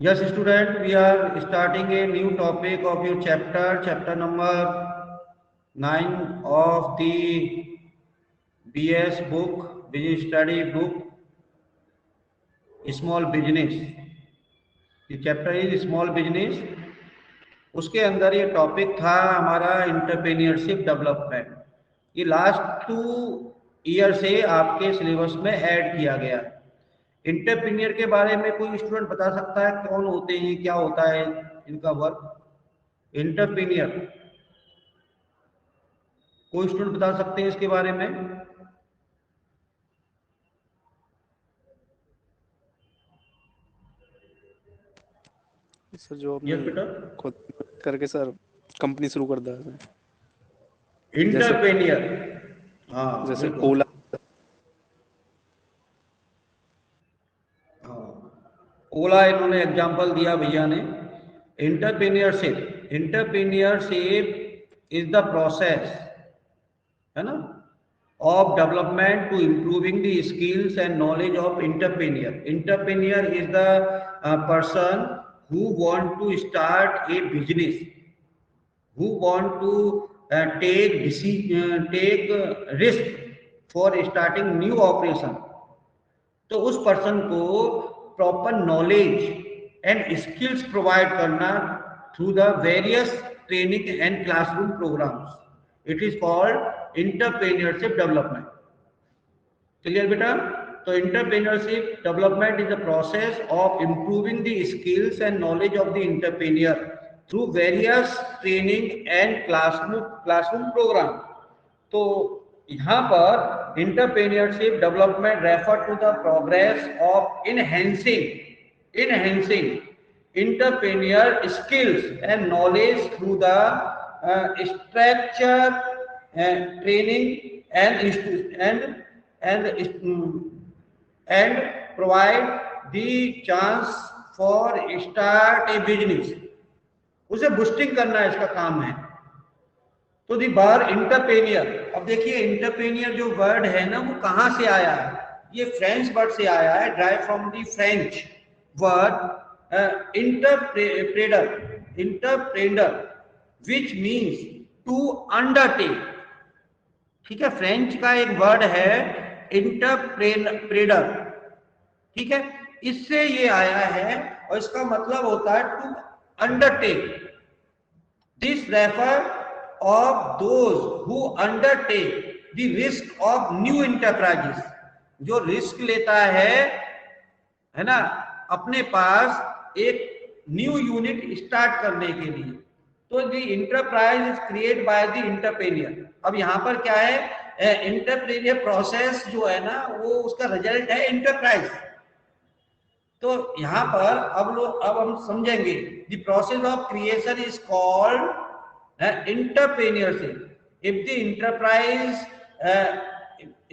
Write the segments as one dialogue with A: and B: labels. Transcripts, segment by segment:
A: Yes, student, we are starting a new topic of your chapter number 9 of the BS book, Business Study book, Small Business. ये chapter is small business. उसके अंदर ये topic था हमारा entrepreneurship development. ये last 2 year से आपके syllabus में ऐड किया गया। एंटरप्रेन्योर के बारे में कोई स्टूडेंट बता सकता है कौन होते हैं, क्या होता है इनका वर्क? एंटरप्रेन्योर कोई स्टूडेंट बता सकते हैं इसके बारे में?
B: सर जो
A: यस
B: अपने
A: बेटा।
B: खुद करके सर कंपनी शुरू कर दा है।
A: एंटरप्रेन्योर, हाँ
B: जैसे
A: बिल्कुल।
B: ओला।
A: हाँ, ओला इन्होंने एग्जांपल दिया भैया ने। एंटरप्रेन्योरशिप इज द प्रोसेस, है ना, of development to improving the skills and knowledge of entrepreneur. Entrepreneur is the person who want to start a business, who want to take risk for starting new operation. तो उस person को proper knowledge and skills provide करना through the various training and classroom programs. It is called entrepreneurship development. Clear बेटा? तो entrepreneurship development is the process of improving the skills and knowledge of the entrepreneur through various training and classroom program. तो यहाँ पर entrepreneurship development refer to the progress of enhancing entrepreneur skills and knowledge through the structure training and provide the chance for start a business। उसे boosting करना इसका काम है। तो दी बार entrepreneur, अब देखिए इंटरप्रेन्योर जो वर्ड है ना वो कहां से आया है? ये फ्रेंच वर्ड से आया है, drive from the French word entrepreneur which means to undertake. ठीक है, फ्रेंच का एक वर्ड है इंटरप्रेन्योर, ठीक है, इससे ये आया है और इसका मतलब होता है to undertake. This refer of those who undertake the risk of new enterprises, जो रिस्क लेता है ना, अपने पास एक न्यू यूनिट स्टार्ट करने के लिए। तो the enterprise is create by the entrepreneur. अब यहाँ पर क्या है, एंटरप्रेन्योर प्रोसेस जो है ना वो उसका रिजल्ट है एंटरप्राइज। तो यहाँ पर अब हम समझेंगे the process of creation is called entrepreneurship. If the enterprise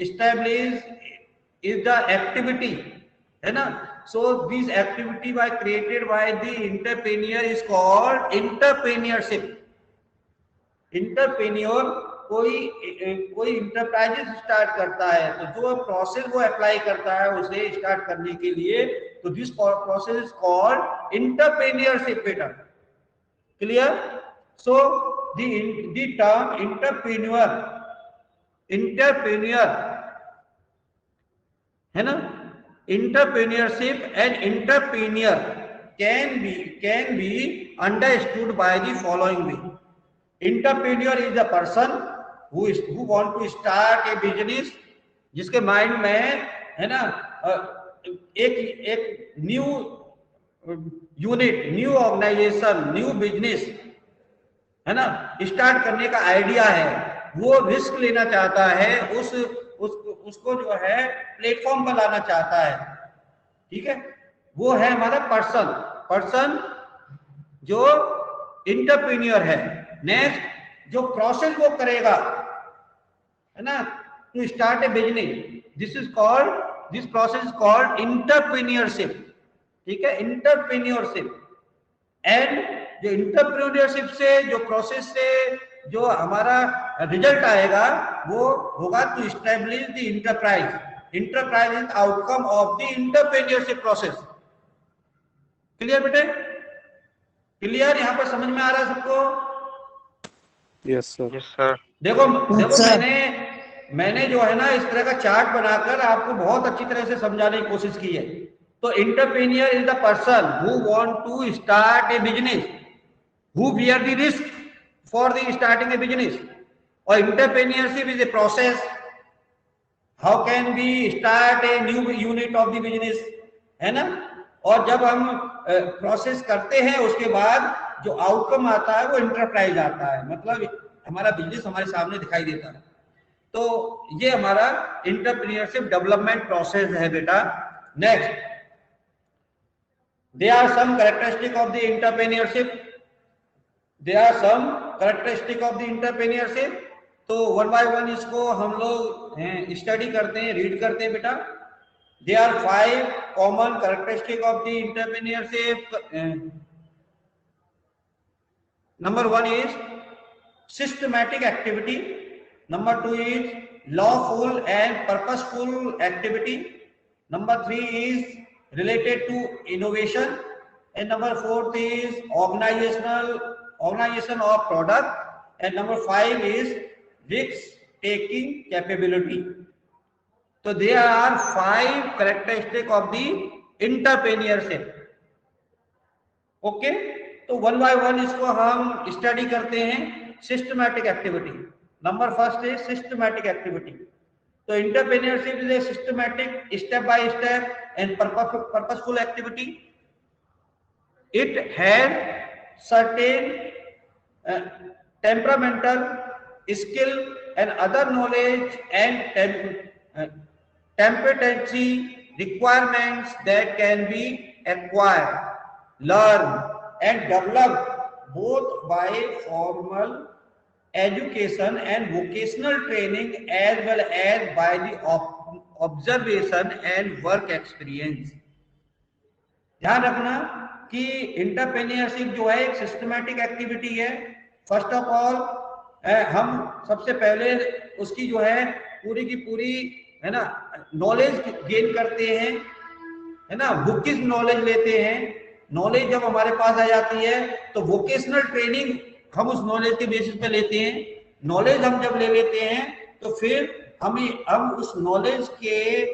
A: establish is the activity, है ना, so this activity by created by the entrepreneur is called entrepreneurship। Entrepreneur कोई इंटरप्राइजेस स्टार्ट करता है तो जो प्रोसेस वो अप्लाई करता है उसे स्टार्ट करने के लिए, तो this process is called entrepreneurship बेटा। Clear? So the term entrepreneur है ना, entrepreneurship and entrepreneur can be understood by the following way। entrepreneur is the person who want to start a business, जिसके mind में है ना एक new unit, new organisation, new business है ना start करने का आइडिया है। वो रिस्क लेना चाहता है, उसको जो है प्लेटफॉर्म पर लाना चाहता है। ठीक है, वो है हमारा पर्सन जो इंटरप्रेन्योर है। नेक्स्ट जो प्रोसेस वो करेगा है ना to start a business, this process is called entrepreneurship. ठीक है, इंटरप्रेन्योरशिप। एंड जो इंटरप्रेन्योरशिप से, जो प्रोसेस से जो हमारा रिजल्ट आएगा वो होगा to establish the enterprise. Enterprise is outcome of the entrepreneurship process. Clear बेटे? क्लियर? यहाँ पर समझ में आ रहा है सबको?
B: Yes sir.
C: Yes sir.
A: देखो देखो
D: सर।
A: मैंने जो है ना इस तरह का चार्ट बनाकर आपको बहुत अच्छी तरह से समझाने की कोशिश की है। तो entrepreneur is the person who want to start a business, who bear the risk for the starting a business. और entrepreneurship is a process, how can be start a new unit of the business, है ना। और जब हम process करते हैं उसके बाद जो आउटकम आता है वो एंटरप्राइज आता है, मतलब हमारा बिजनेस हमारे सामने दिखाई देता है। तो ये हमारा एंटरप्रेन्योरशिप डेवलपमेंट प्रोसेस है बेटा। Next, there are some characteristic of the entrepreneurship, there are some characteristic of the entrepreneurship. तो वन बाय वन इसको हम लोग स्टडी करते हैं, रीड करते हैं बेटा। There are 5 common characteristic of the entrepreneurship. Number 1 is systematic activity. Number 2 is lawful and purposeful activity. Number 3 is related to innovation. And number 4 is organization of product. And number 5 is risk taking capability. So there are 5 characteristics of the entrepreneurship. Okay. तो one by one इसको हम study करते हैं। Systematic activity, number first है systematic activity. तो entrepreneurship is A systematic step by step and purposeful activity. It has certain temperamental, skill and other knowledge and competency requirements that can be acquired, learned and developed both by formal education and vocational training as well as by the observation and work experience। ध्यान रखना कि entrepreneurship जो है एक systematic activity है। First of all हम सबसे पहले उसकी जो है पूरी की पूरी है ना नॉलेज गेन करते हैं, है ना, बुकिश नॉलेज लेते हैं। नॉलेज जब हमारे पास आ जाती है तो वोकेशनल ट्रेनिंग हम उस नॉलेज के बेसिस पे लेते हैं। नॉलेज हम जब ले लेते हैं तो फिर हम उस नॉलेज के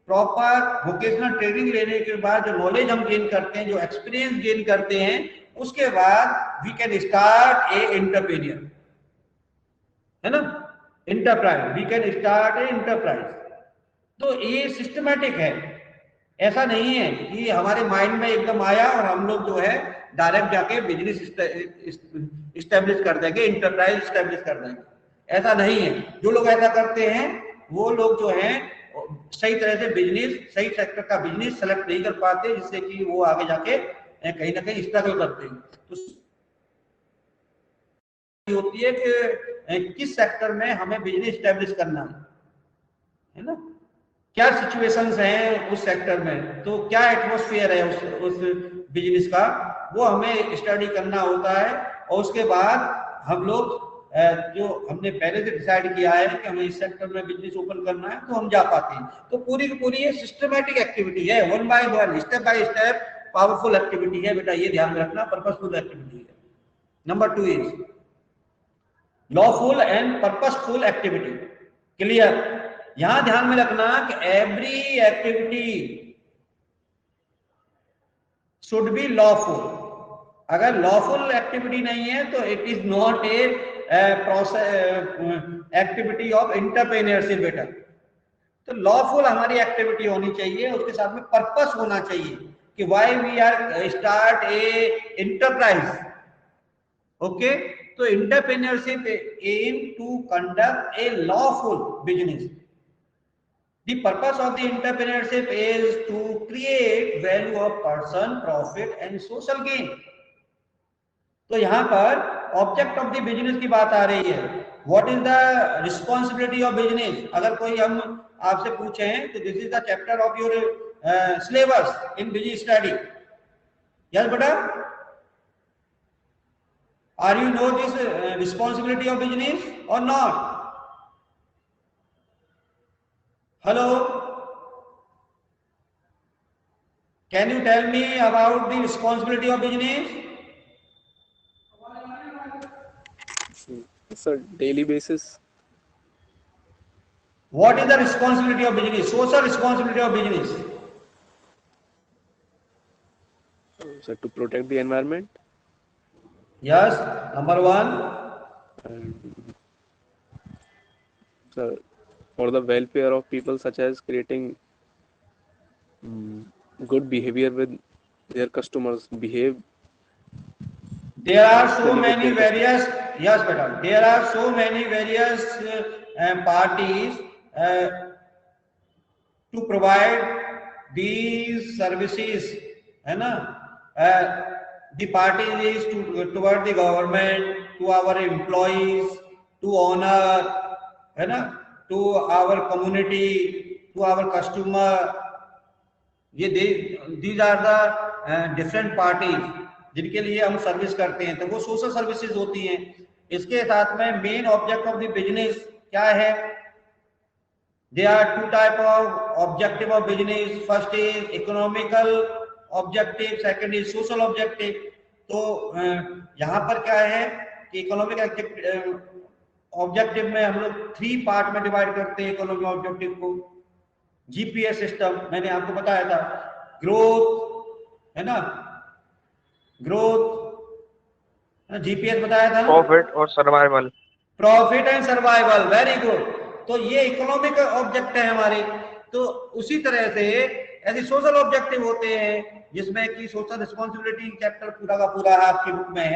A: प्रॉपर वोकेशनल ट्रेनिंग लेने के बाद जो नॉलेज हम गेन करते हैं, जो एक्सपीरियंस गेन करते हैं, उसके बाद we can start a entrepreneur, है ना, enterprise. We can start a enterprise. तो ये सिस्टमैटिक है, ऐसा नहीं है कि हमारे माइंड में एकदम आया और हम लोग जो है डायरेक्ट जाके बिजनेस इस्टेब्लिश कर देंगे, एंटरप्राइज इस्टेब्लिश कर देंगे, ऐसा नहीं है। जो लोग ऐसा करते हैं वो लोग जो है सही तरह से बिजनेस, सही सेक्टर का बिजनेस सेलेक्ट नहीं कर पाते, जिससे कि वो आगे जाके कहीं ना कहीं स्ट्रगल करते हैं। तो होती है कि किस सेक्टर में हमें बिजनेस इस्टेब्लिश करना है ना, क्या सिचुएशंस हैं उस सेक्टर में, तो क्या एटमॉस्फेयर है उस बिजनेस का, वो हमें स्टडी करना होता है। और उसके बाद हम लोग जो हमने पहले से डिसाइड किया है कि हमें इस सेक्टर में बिजनेस ओपन करना है तो हम जा पाते हैं। तो पूरी की पूरी ये सिस्टमैटिक एक्टिविटी है, one by one, step by step powerful activity है बेटा, ये ध्यान रखना, पर्पसफुल एक्टिविटी है। Number 2 is lawful and purposeful activity. Clear? यहां ध्यान में रखना कि every activity should be lawful. अगर लॉफुल एक्टिविटी नहीं है तो it is not a process activity of entrepreneurship बेटा। तो लॉफुल हमारी एक्टिविटी होनी चाहिए, उसके साथ में पर्पस होना चाहिए कि why we are start a enterprise. Okay, तो entrepreneurship aim to conduct a lawful business. The purpose of the entrepreneurship is to create value of person, profit and social gain। तो यहाँ पर ऑब्जेक्ट ऑफ द बिजनेस की बात आ रही है। What is the responsibility of business? अगर कोई हम आपसे पूछे तो this is the chapter of your syllabus in business study. Yes बेटा, are you know this responsibility of business और not? Hello, Can you tell me about the responsibility of business?
B: Sir, daily basis.
A: What is the responsibility of business? Social responsibility of business.
B: Sir, to protect the environment.
A: Yes, number one.
B: And sir, for the welfare of people, such as creating good behavior with their customers, behave
A: There are so
B: ethically with
A: many
B: their customers.
A: various, yes, madam. There are so many various parties to provide these services, है ना? The party is toward the government, to our employees, to honor, है ना? To our community, to our customer. ये these are the different parties जिनके लिए हम service करते हैं, तो वो सोशल सर्विसेज होती हैं. इसके साथ में main object of the business क्या है? There are two type of objective of business. First is economical objective, second is social objective. तो यहाँ पर क्या है कि इकोनॉमिक ऑब्जेक्टिव में हम लोग 3 पार्ट में डिवाइड करते हैं इकोनॉमिक ऑब्जेक्टिव को. जीपीएस सिस्टम मैंने आपको बताया था. ग्रोथ है ना, ग्रोथ, जीपीएस बताया था ना.
C: प्रॉफिट और survival.
A: Profit and survival, very good. तो ये इकोनॉमिक ऑब्जेक्ट है हमारे. तो उसी तरह से ऐसे सोशल ऑब्जेक्टिव होते हैं जिसमें कि सोशल रिस्पॉन्सिबिलिटी चैप्टर पूरा का पूरा आपकी बुक में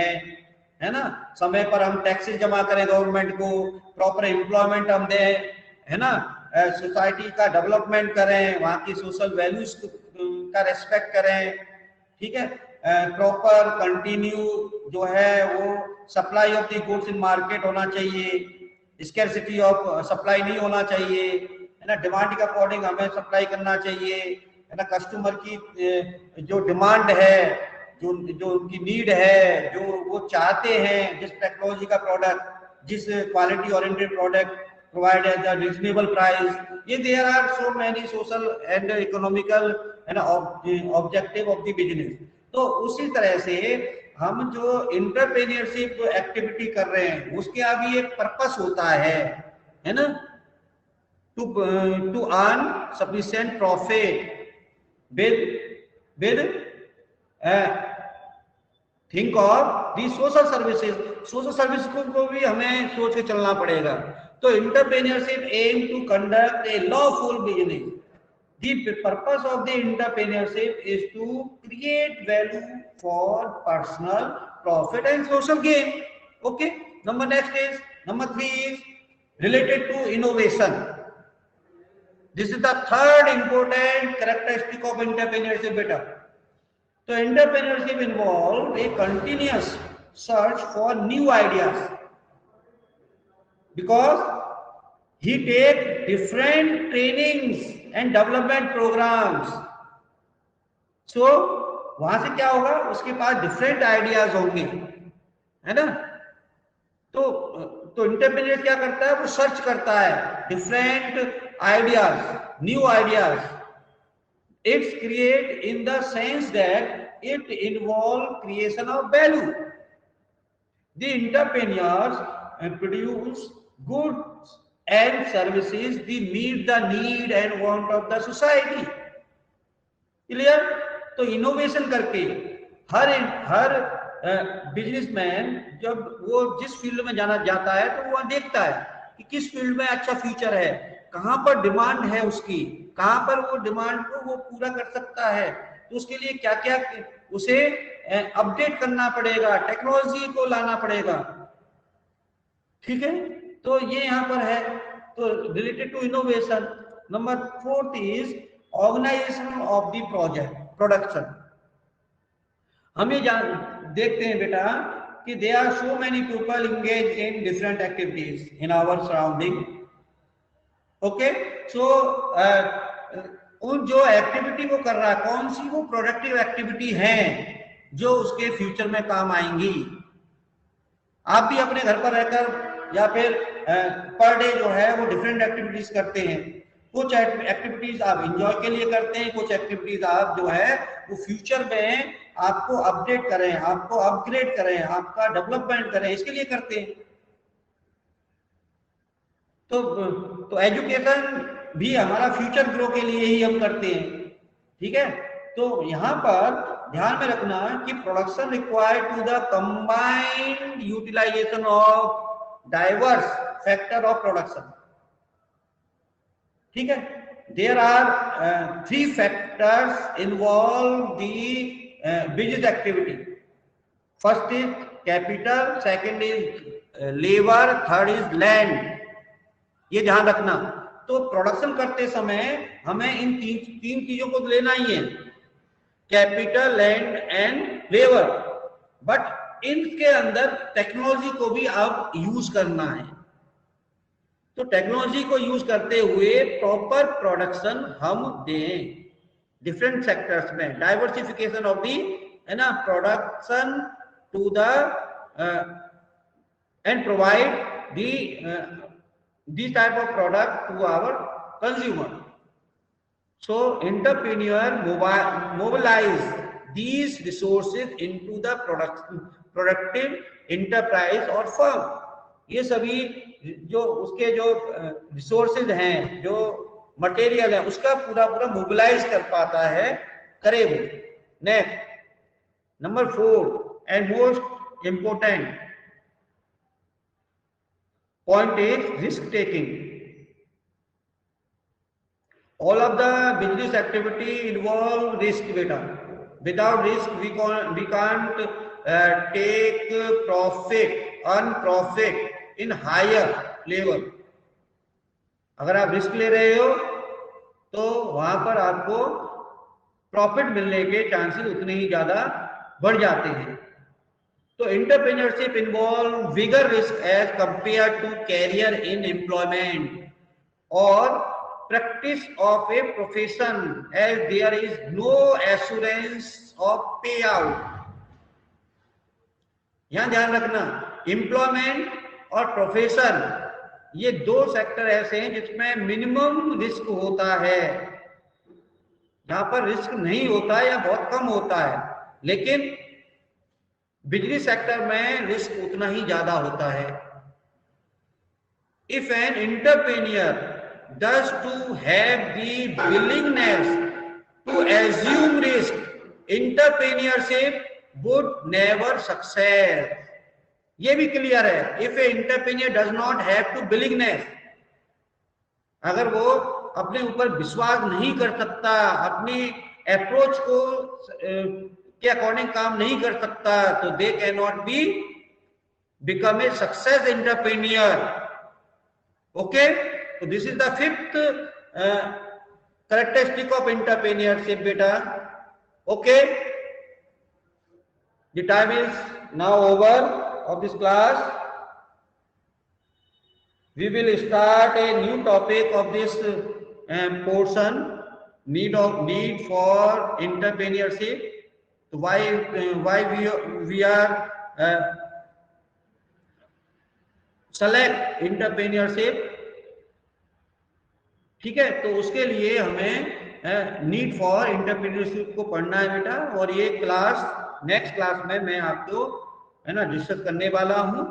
A: है ना. समय पर हम टैक्सेस जमा करें गवर्नमेंट को, प्रॉपर एम्प्लॉयमेंट हम दें, है ना, सोसाइटी का डेवलपमेंट करें, वहां की सोशल वैल्यूज का रेस्पेक्ट करें, ठीक है. प्रॉपर कंटिन्यू जो है वो supply of the goods in market होना चाहिए, स्कैरसिटी ऑफ सप्लाई नहीं होना चाहिए, है ना. डिमांड के अकॉर्डिंग हमें सप्लाई करना चाहिए, है ना. कस्टमर की जो डिमांड है, जो उनकी नीड है, जो वो चाहते हैं, जिस टेक्नोलॉजी का प्रोडक्ट, जिस quality oriented product provide at the reasonable price. ये there are so many social and economical है ना ऑब्जेक्टिव ऑफ द बिजनेस. तो उसी तरह से हम जो एंटरप्रेन्योरशिप एक्टिविटी कर रहे हैं उसके अभी एक पर्पस होता है ना, to earn sufficient profit with think of the social services. Social service को भी हमें सोच के चलना पड़ेगा. तो entrepreneurship aim to conduct a lawful business. The purpose of the entrepreneurship is to create value for personal profit and social gain. Okay. Next is number 3 is related to innovation. This is the third important characteristic of entrepreneurship. Beta. So entrepreneurship involves a continuous search for new ideas because he take different trainings and development programs. So वहां से क्या होगा, उसके पास different ideas होंगे, है ना. तो entrepreneur क्या करता है, वो सर्च करता है different ideas, new ideas. It's create in the sense that it involve creation of value. The entrepreneurs produce goods and services they meet the need and want of the society. Clear? तो innovation करके हर businessman जब वो जिस field में जाना जाता है तो वो देखता है कि किस फील्ड में अच्छा फ्यूचर है, कहां पर डिमांड है उसकी, कहां पर वो डिमांड को वो पूरा कर सकता है. तो उसके लिए क्या क्या उसे अपडेट करना पड़ेगा, टेक्नोलॉजी को लाना पड़ेगा. ठीक है. तो ये यहाँ पर है. तो related to innovation. Number 4 is organisation of the production. हम ये देखते हैं बेटा कि there are so many people engage in different activities in our surrounding. Okay. So उन जो एक्टिविटी को कर रहा है, कौन सी वो प्रोडक्टिव एक्टिविटी है जो उसके फ्यूचर में काम आएंगी. आप भी अपने घर पर रहकर या फिर पर डे जो है वो डिफरेंट एक्टिविटीज करते हैं. कुछ एक्टिविटीज आप एंजॉय के लिए करते हैं, कुछ एक्टिविटीज आप जो है वो फ्यूचर में आपको अपडेट करें, आपको अपग्रेड करें, आपका डेवलपमेंट करें, इसके लिए करते हैं। तो एजुकेशन भी हमारा फ्यूचर ग्रो के लिए ही हम करते हैं, ठीक है। तो यहां पर ध्यान में रखना कि production required to the combined utilisation of diverse factor of production, ठीक है। There are 3 factors involve the business activity. First is capital, second is labour, third is land. ये ध्यान रखना। तो प्रोडक्शन करते समय हमें इन तीन चीजों को लेना ही है, capital, land and labour. But इनके अंदर टेक्नोलॉजी को भी अब यूज करना है। तो टेक्नोलॉजी को यूज करते हुए प्रॉपर प्रोडक्शन हम दें डिफरेंट सेक्टर्स में, डाइवर्सिफिकेशन ऑफ दी, है ना, production to the end provide the this type of product to our consumer. So entrepreneur mobilize these resources into the productive enterprise or firm. ये सभी जो उसके जो रिसोर्सेज हैं, जो मटेरियल है, उसका पूरा मोबिलाइज कर पाता है, करे वो। Next, number 4 and most important point is risk taking. All of the business activity involve risk, beta. Without risk we can't take profit, earn profit in higher level. अगर आप रिस्क ले रहे हो तो वहां पर आपको प्रॉफिट मिलने के चांसेस उतने ही ज्यादा बढ़ जाते हैं। So entrepreneurship involves bigger risk as compared to career in employment or practice of a profession, as there is no assurance of payout. यहाँ ध्यान रखना, एम्प्लॉयमेंट और प्रोफेशन ये 2 सेक्टर ऐसे हैं जिसमें मिनिमम रिस्क होता है, जहां पर रिस्क नहीं होता है या बहुत कम होता है। लेकिन बिजनेस सेक्टर में रिस्क उतना ही ज्यादा होता है। If an entrepreneur does to have the willingness to assume risk, entrepreneurship would never success. ये भी क्लियर है। If a entrepreneur does not have to willingness, अगर वो अपने ऊपर विश्वास नहीं कर सकता, अपनी अप्रोच को के अकॉर्डिंग काम नहीं कर सकता, तो they can not be become a success entrepreneur. Okay, तो this is the 5th characteristic of entrepreneurship बेटा। Okay, the time is now over of this class. We will start a new topic of this portion, need for entrepreneurship. तो why we are select entrepreneurship, ठीक है। तो उसके लिए हमें need for entrepreneurship को पढ़ना है बेटा, और ये क्लास नेक्स्ट क्लास में मैं आपको, है ना, डिस्कस करने वाला हूं।